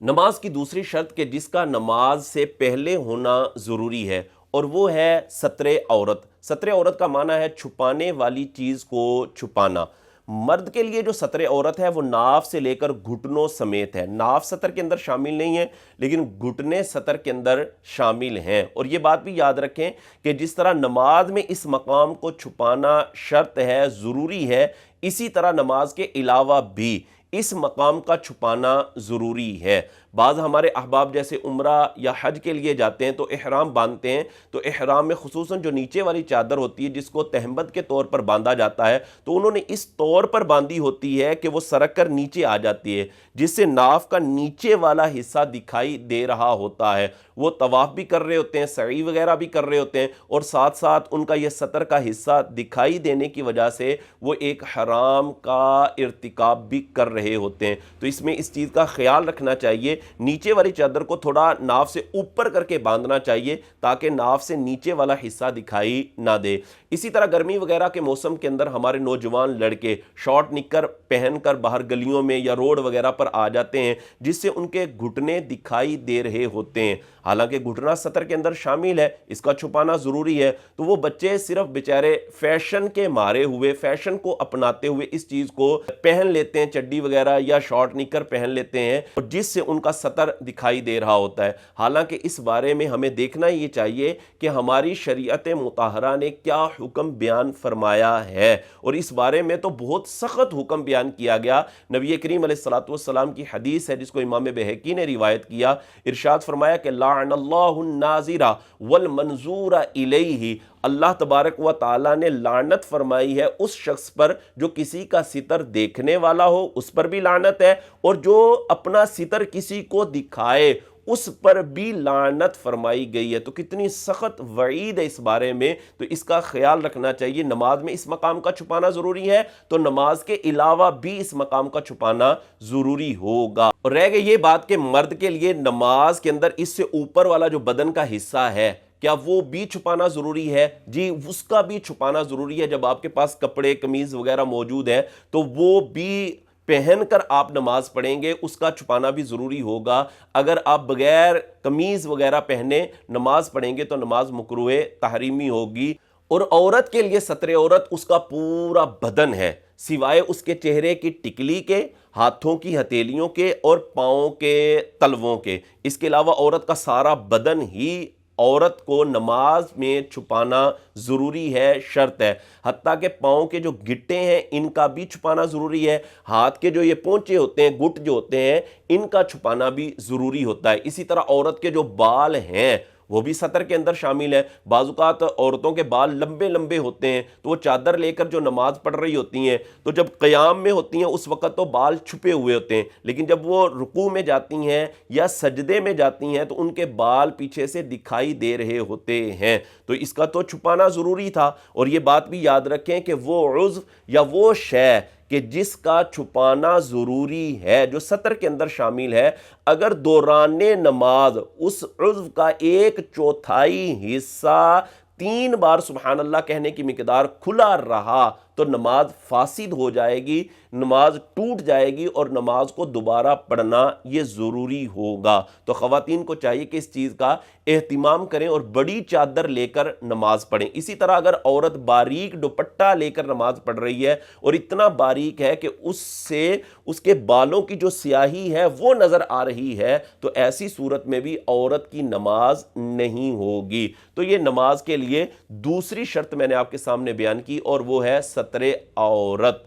नमाज की दूसरी शर्त कि जिसका नमाज से पहले होना ज़रूरी है और वो है सत्रे औरत। सत्रे औरत का माना है छुपाने वाली चीज़ को छुपाना। मर्द के लिए जो सत्रे औरत है वो नाफ से लेकर घुटनों समेत है। नाफ सतर के अंदर शामिल नहीं है लेकिन घुटने सतर के अंदर शामिल हैं। और ये बात भी याद रखें कि जिस तरह नमाज में इस मकाम को छुपाना शर्त है, ज़रूरी है, इसी तरह नमाज के अलावा भी इस मकाम का छुपाना ज़रूरी है। बाज़ हमारे अहबाब जैसे उम्रा या हज के लिए जाते हैं तो इहराम बांधते हैं, तो इहराम में खुसूसन जो नीचे वाली चादर होती है जिसको तहमद के तौर पर बांधा जाता है, तो उन्होंने इस तौर पर बांधी होती है कि वो सरक कर नीचे आ जाती है, जिससे नाफ का नीचे वाला हिस्सा दिखाई दे रहा होता है। वो तवाफ़ भी कर रहे होते हैं, सई वगैरह भी कर रहे होते हैं, और साथ साथ उनका ये सतर का हिस्सा दिखाई देने की वजह से वो एक हराम का इर्तिकाब भी कर रहे होते हैं। तो इसमें इस चीज़ का ख्याल रखना चाहिए, नीचे वाली चादर को थोड़ा नाफ से ऊपर करके बांधना चाहिए ताकि नाफ से नीचे वाला हिस्सा दिखाई ना दे। इसी तरह गर्मी वगैरह के मौसम के अंदर हमारे नौजवान लड़के शॉर्ट निक्कर पहनकर बाहर गलियों में या रोड वगैरह पर आ जाते हैं, जिससे उनके घुटने दिखाई दे रहे होते हैं। हालांकि घुटना सतर के अंदर शामिल है, इसका छुपाना ज़रूरी है, तो वो बच्चे सिर्फ बेचारे फैशन के मारे हुए, फैशन को अपनाते हुए इस चीज़ को पहन लेते हैं, चड्डी वगैरह या शॉर्ट निक्कर पहन लेते हैं, और जिससे उनका सतर दिखाई दे रहा होता है। हालांकि इस बारे में हमें देखना ये चाहिए कि हमारी शरीयत मुताहरा ने क्या हुक्म बयान फरमाया है, और इस बारे में तो बहुत सख्त हुक्म बयान किया गया। नबी करीम अलैहिस्सलातु वस्सलाम की हदीस है जिसको इमाम बहकी ने रिवायत किया, इरशाद फरमाया कि लाअनल्लाहु नाज़िरा वल मंजूरा इलैहि, अल्लाह तबारक व ताला ने लानत फरमाई है उस शख्स पर जो किसी का सितर देखने वाला हो, उस पर भी लानत है, और जो अपना सितर किसी को दिखाए उस पर भी लानत फरमाई गई है। तो कितनी सख्त वईद है इस बारे में, तो इसका ख्याल रखना चाहिए। नमाज में इस मकाम का छुपाना ज़रूरी है, तो नमाज के अलावा भी इस मकाम का छुपाना ज़रूरी होगा। और रह गई ये बात कि मर्द के लिए नमाज के अंदर इससे ऊपर वाला जो बदन का हिस्सा है, क्या वो भी छुपाना ज़रूरी है? जी, उसका भी छुपाना ज़रूरी है। जब आपके पास कपड़े कमीज़ वगैरह मौजूद है तो वो भी पहनकर आप नमाज पढ़ेंगे, उसका छुपाना भी ज़रूरी होगा। अगर आप बगैर कमीज़ वगैरह पहने नमाज पढ़ेंगे तो नमाज मकरूह तहरीमी होगी। और औरत के लिए सत्रे औरत उसका पूरा बदन है, सिवाय उसके चेहरे की टिकली के, हाथों की हथेलियों के और पाँव के तलवों के। इसके अलावा औरत का सारा बदन ही औरत को नमाज में छुपाना ज़रूरी है, शर्त है। हत्ता के पाँव के जो गिट्टे हैं इनका भी छुपाना ज़रूरी है। हाथ के जो ये पोंचे होते हैं, गुट जो होते हैं, इनका छुपाना भी ज़रूरी होता है। इसी तरह औरत के जो बाल हैं वो भी सतर के अंदर शामिल है। बाज़ुकात औरतों के बाल लंबे लंबे होते हैं, तो वो चादर लेकर जो नमाज पढ़ रही होती हैं तो जब क़याम में होती हैं उस वक़्त तो बाल छुपे हुए होते हैं, लेकिन जब वो रुकू में जाती हैं या सजदे में जाती हैं तो उनके बाल पीछे से दिखाई दे रहे होते हैं। तो इसका तो छुपाना ज़रूरी था। और ये बात भी याद रखें कि वो उज़्व या वो शय कि जिसका छुपाना ज़रूरी है, जो सतर के अंदर शामिल है, अगर दौराने नमाज उस उज़्व का 1/4 हिस्सा 3 बार सुबहान अल्लाह कहने की मिकदार खुला रहा तो नमाज फासिद हो जाएगी, नमाज टूट जाएगी और नमाज को दोबारा पढ़ना ये ज़रूरी होगा। तो ख़वातीन को चाहिए कि इस चीज़ का एहतिमाम करें और बड़ी चादर लेकर नमाज पढ़ें। इसी तरह अगर औरत बारीक दुपट्टा लेकर नमाज पढ़ रही है और इतना बारीक है कि उससे उसके बालों की जो स्याही है वो नज़र आ रही है, तो ऐसी सूरत में भी औरत की नमाज नहीं होगी। तो ये नमाज के लिए दूसरी शर्त मैंने आपके सामने बयान की और वो है सत्रे औरत।